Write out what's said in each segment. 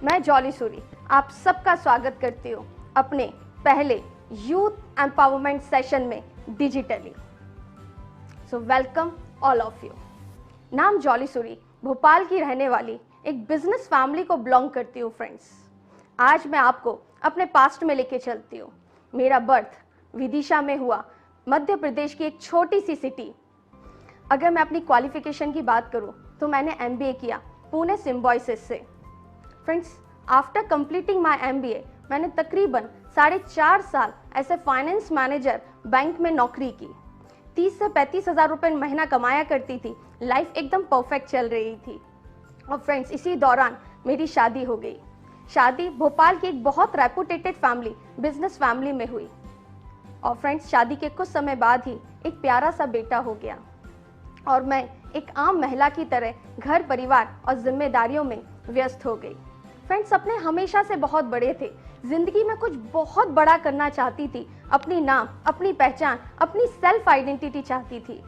मैं जॉली सूरी आप सबका स्वागत करती हूँ अपने पहले यूथ एम्पावरमेंट सेशन में digitally. So welcome all of you. नाम जॉली सूरी, भोपाल की रहने वाली एक बिजनेस फैमिली को बिलोंग करती हूँ फ्रेंड्स। आज मैं आपको अपने पास्ट में लेके चलती हूँ। मेरा बर्थ विदिशा में हुआ, मध्य प्रदेश की एक छोटी सी सिटी। अगर मैं अपनी क्वालिफिकेशन की बात करूँ तो मैंने MBA किया पुणे सिम्बायोसिस से। Friends, after completing my MBA मैंने तकरीबन 4.5 साल ऐसे फाइनेंस मैनेजर बैंक में नौकरी की। 30 से 35 हज़ार रुपये महीना कमाया करती थी। लाइफ एकदम परफेक्ट चल रही थी। और फ्रेंड्स, इसी दौरान मेरी शादी हो गई। शादी भोपाल की एक बहुत रेपुटेटेड फैमिली, बिजनेस फैमिली में हुई। और फ्रेंड्स, शादी के कुछ समय बाद ही एक प्यारा सा बेटा हो गया और मैं एक आम महिला की तरह घर परिवार और जिम्मेदारियों में व्यस्त हो गई। फ्रेंड्स, सपने हमेशा से बहुत बड़े थे। जिंदगी में कुछ बहुत बड़ा करना चाहती थी। अपनी नाम, अपनी पहचान, अपनी सेल्फ आइडेंटिटी चाहती थी।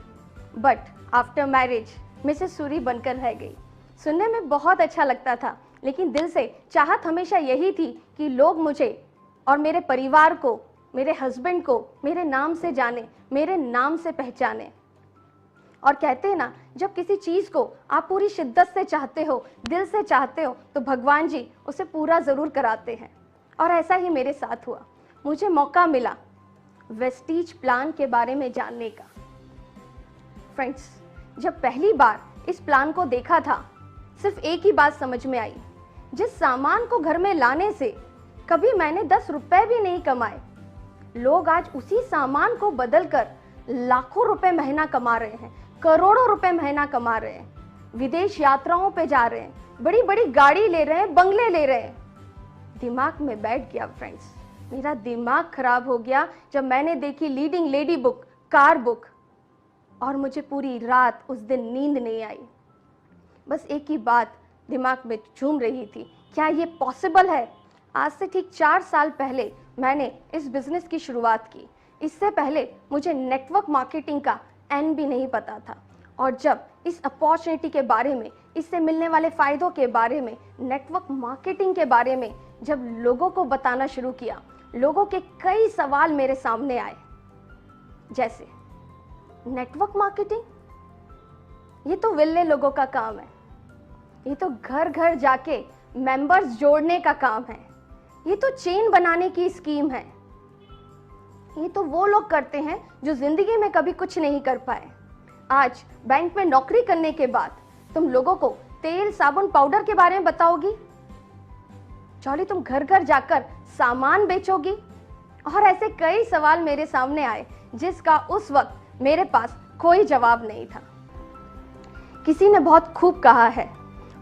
But after marriage Mrs Suri बनकर रह गई। सुनने में बहुत अच्छा लगता था, लेकिन दिल से चाहत हमेशा यही थी कि लोग मुझे और मेरे परिवार को, मेरे हस्बैंड को मेरे नाम से जाने, मेरे नाम से पहचाने। और कहते हैं ना, जब किसी चीज़ को आप पूरी शिद्दत से चाहते हो, दिल से चाहते हो, तो भगवान जी उसे पूरा ज़रूर कराते हैं। और ऐसा ही मेरे साथ हुआ। मुझे मौका मिला वेस्टीज प्लान के बारे में जानने का। फ्रेंड्स, जब पहली बार इस प्लान को देखा था, सिर्फ एक ही बात समझ में आई। जिस सामान को घर में लाने से कभी मैंने 10 रुपए भी नहीं कमाए, लोग आज उसी सामान को बदलकर लाखों रुपए महीना कमा रहे हैं, करोड़ों रुपए महीना कमा रहे हैं, विदेश यात्राओं पे जा रहे हैं, बड़ी बड़ी गाड़ी ले रहे हैं, बंगले ले रहे हैं। दिमाग में बैठ गया फ्रेंड्स, मेरा दिमाग खराब हो गया जब मैंने देखी leading lady book, car book, और मुझे पूरी रात उस दिन नींद नहीं आई। बस एक ही बात दिमाग में झूम रही थी, क्या ये पॉसिबल है? आज से ठीक 4 साल पहले मैंने इस बिजनेस की शुरुआत की। इससे पहले मुझे नेटवर्क मार्केटिंग का N भी नहीं पता था। और जब इस अपॉर्चुनिटी के बारे में, इससे मिलने वाले फ़ायदों के बारे में, नेटवर्क मार्केटिंग के बारे में जब लोगों को बताना शुरू किया, लोगों के कई सवाल मेरे सामने आए। जैसे, नेटवर्क मार्केटिंग, ये तो विल्ले लोगों का काम है। ये तो घर घर जाके मेंबर्स जोड़ने का काम है। ये तो चेन बनाने की स्कीम है। ये तो वो लोग करते हैं जो जिंदगी में कभी कुछ नहीं कर पाए। आज बैंक में नौकरी करने के बाद तुम लोगों को तेल, साबुन, पाउडर के बारे में बताओगी? जॉली, तुम घर घर जाकर सामान बेचोगी? और ऐसे कई सवाल मेरे सामने आए जिसका उस वक्त मेरे पास कोई जवाब नहीं था। किसी ने बहुत खूब कहा है,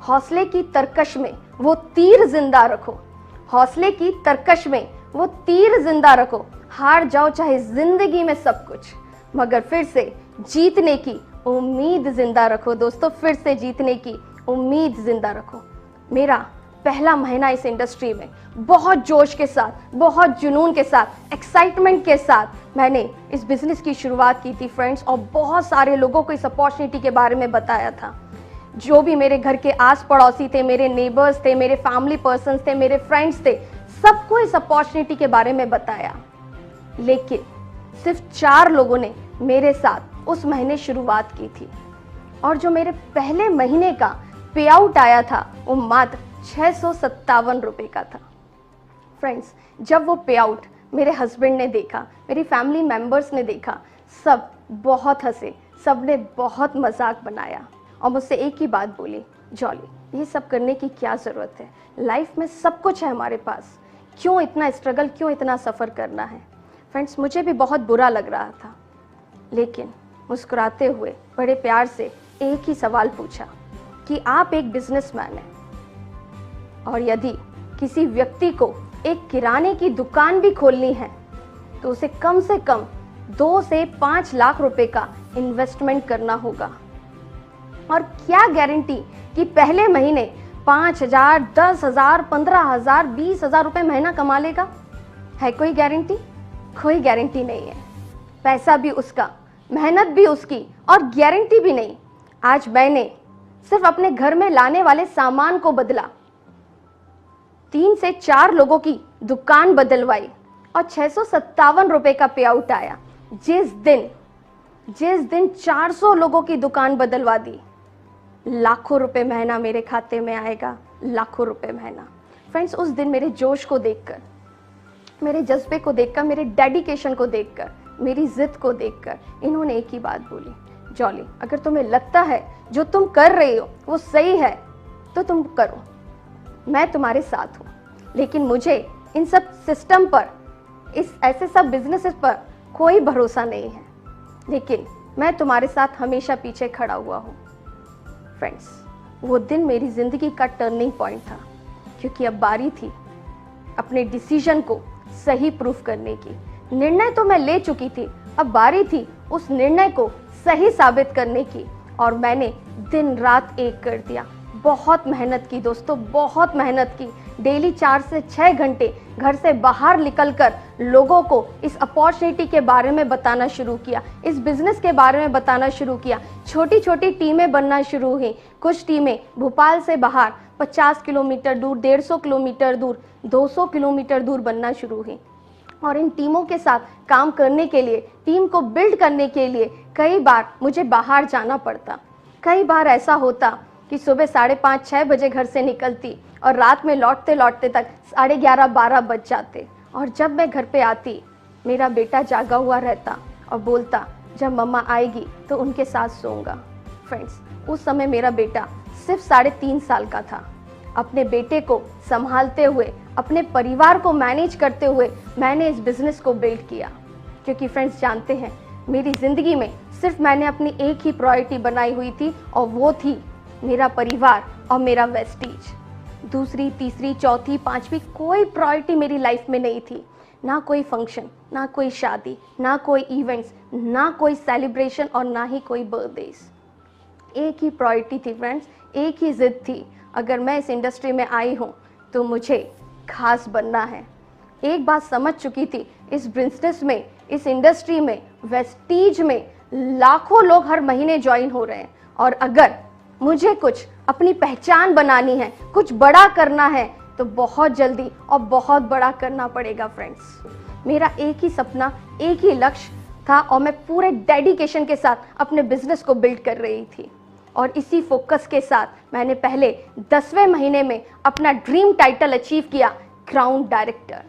हौसले की तरकश में वो तीर जिंदा रखो। हौसले की तरकश में वो तीर जिंदा रखो। हार जाओ चाहे जिंदगी में सब कुछ, मगर फिर से जीतने की उम्मीद जिंदा रखो। दोस्तों, फिर से जीतने की उम्मीद जिंदा रखो। मेरा पहला महीना इस इंडस्ट्री में बहुत जोश के साथ, बहुत जुनून के साथ, एक्साइटमेंट के साथ मैंने इस बिजनेस की शुरुआत की थी फ्रेंड्स। और बहुत सारे लोगों को इस अपॉर्चुनिटी के बारे में बताया था। जो भी मेरे घर के आस पड़ोसी थे, मेरे नेबर्स थे, मेरे फैमिली पर्सन्स थे, मेरे फ्रेंड्स थे, सबको इस अपॉर्चुनिटी के बारे में बताया। लेकिन सिर्फ 4 लोगों ने मेरे साथ उस महीने शुरुआत की थी। और जो मेरे पहले महीने का पे आउट आया था वो मात्र 657 रुपये का था। फ्रेंड्स, जब वो पे आउट मेरे हस्बैंड ने देखा, मेरी फैमिली मेंबर्स ने देखा, सब बहुत हंसे, सब ने बहुत मजाक बनाया और मुझसे एक ही बात बोली, जॉली, ये सब करने की क्या ज़रूरत है? लाइफ में सब कुछ है हमारे पास, क्यों इतना स्ट्रगल, क्यों इतना सफ़र करना है? फ्रेंड्स, मुझे भी बहुत बुरा लग रहा था, लेकिन मुस्कुराते हुए बड़े प्यार से एक ही सवाल पूछा कि आप एक बिजनेसमैन हैं और यदि किसी व्यक्ति को एक किराने की दुकान भी खोलनी है तो उसे कम से कम 2 से 5 लाख रुपए का इन्वेस्टमेंट करना होगा। और क्या गारंटी कि पहले महीने 5,000, 10,000, 15,000, 20,000 रुपये महीना कमा लेगा? है कोई गारंटी? कोई गारंटी नहीं है। पैसा भी उसका, मेहनत भी उसकी और गारंटी भी नहीं। आज मैंने सिर्फ अपने घर में लाने वाले सामान को बदला। 3 से 4 लोगों की दुकान बदलवाई और 657 रुपए का पे आउट आया। जिस दिन 400 लोगों की दुकान बदलवा दी, लाखों रुपए महीना मेरे खाते में आएगा, लाखों रुपए महीना। फ्रेंड्स, उस दिन मेरे जोश को देखकर, मेरे जज्बे को देखकर, मेरे डेडिकेशन को देखकर, मेरी जिद को देखकर इन्होंने एक ही बात बोली, जॉली अगर तुम्हें लगता है जो तुम कर रही हो वो सही है तो तुम करो, मैं तुम्हारे साथ हूँ। लेकिन मुझे इन सब सिस्टम पर, इस ऐसे सब बिजनेसेस पर कोई भरोसा नहीं है, लेकिन मैं तुम्हारे साथ हमेशा पीछे खड़ा हुआ हूँ। फ्रेंड्स, वो दिन मेरी ज़िंदगी का टर्निंग पॉइंट था, क्योंकि अब बारी थी अपने डिसीजन को सही प्रूफ करने की। निर्णय तो मैं ले चुकी थी, अब बारी थी उस निर्णय को सही साबित करने की, और मैंने दिन रात एक कर दिया। बहुत मेहनत की दोस्तों, बहुत मेहनत की। डेली 4 से 6 घंटे घर से बाहर निकलकर लोगों को इस अपॉर्चुनिटी के बारे में बताना शुरू किया, इस बिजनेस के बारे में बताना शुरू किया। छोटी छोटी टीमें बनना शुरू हुई। कुछ टीमें भोपाल से बाहर 50 किलोमीटर दूर, 150 किलोमीटर दूर, 200 किलोमीटर दूर बनना शुरू हुई। और इन टीमों के साथ काम करने के लिए, टीम को बिल्ड करने के लिए कई बार मुझे बाहर जाना पड़ता। कई बार ऐसा होता कि सुबह 5:30-6 बजे घर से निकलती और रात में लौटते लौटते तक 11:30-12 बज जाते। और जब मैं घर पे आती, मेरा बेटा जागा हुआ रहता और बोलता जब मम्मा आएगी तो उनके साथ सोऊंगा। फ्रेंड्स, उस समय मेरा बेटा सिर्फ 3.5 साल का था। अपने बेटे को संभालते हुए, अपने परिवार को मैनेज करते हुए मैंने इस बिज़नेस को बिल्ड किया। क्योंकि फ्रेंड्स, जानते हैं मेरी ज़िंदगी में सिर्फ मैंने अपनी एक ही प्रायोरिटी बनाई हुई थी, और वो थी मेरा परिवार और मेरा वेस्टीज। दूसरी, तीसरी, चौथी, पांचवी कोई प्रायोरिटी मेरी लाइफ में नहीं थी। ना कोई फंक्शन, ना कोई शादी, ना कोई इवेंट्स, ना कोई सेलिब्रेशन और ना ही कोई बर्थडेज। एक ही प्रायोरिटी थी फ्रेंड्स, एक ही जिद थी, अगर मैं इस इंडस्ट्री में आई हूँ तो मुझे खास बनना है। एक बात समझ चुकी थी, इस बिजनेस में, इस इंडस्ट्री में, वेस्टीज में लाखों लोग हर महीने ज्वाइन हो रहे हैं, और अगर मुझे कुछ अपनी पहचान बनानी है, कुछ बड़ा करना है, तो बहुत जल्दी और बहुत बड़ा करना पड़ेगा। फ्रेंड्स, मेरा एक ही सपना, एक ही लक्ष्य था, और मैं पूरे डेडिकेशन के साथ अपने बिजनेस को बिल्ड कर रही थी। और इसी फोकस के साथ मैंने पहले 10वें महीने में अपना ड्रीम टाइटल अचीव किया, क्राउन डायरेक्टर।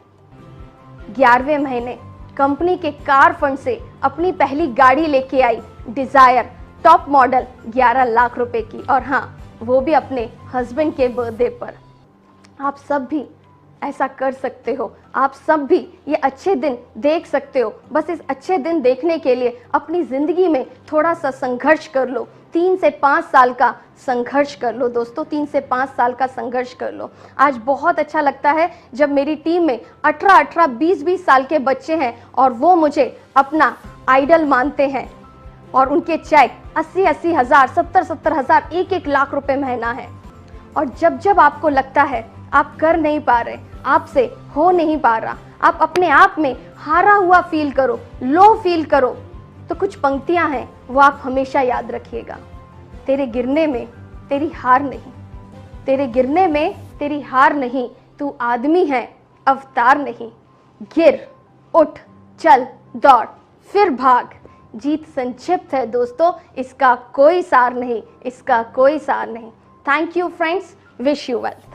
11वें महीने कंपनी के कार फंड से अपनी पहली गाड़ी लेके आई, डिजायर टॉप मॉडल 11 लाख रुपए की, और हाँ, वो भी अपने हस्बैंड के बर्थडे पर। आप सब भी ऐसा कर सकते हो, आप सब भी ये अच्छे दिन देख सकते हो। बस इस अच्छे दिन देखने के लिए अपनी ज़िंदगी में थोड़ा सा संघर्ष कर लो। 3 से 5 साल का संघर्ष कर लो दोस्तों, 3 से 5 साल का संघर्ष कर लो। आज बहुत अच्छा लगता है जब मेरी टीम में 18-18, 20-20 साल के बच्चे हैं, और वो मुझे अपना आइडल मानते हैं, और उनके चेक 80-80 हज़ार, 70-70 हज़ार, 1-1 लाख रुपए महीना है। और जब जब आपको लगता है आप कर नहीं पा रहे, आपसे हो नहीं पा रहा, आप अपने आप में हारा हुआ फील करो, लो फील करो, तो कुछ पंक्तियां हैं, वो आप हमेशा याद रखिएगा। तेरे गिरने में तेरी हार नहीं, तेरे गिरने में तेरी हार नहीं, तू आदमी है अवतार नहीं। गिर, उठ, चल, दौड़, फिर भाग। जीत संक्षिप्त है दोस्तों, इसका कोई सार नहीं, इसका कोई सार नहीं। Thank you friends, wish you well.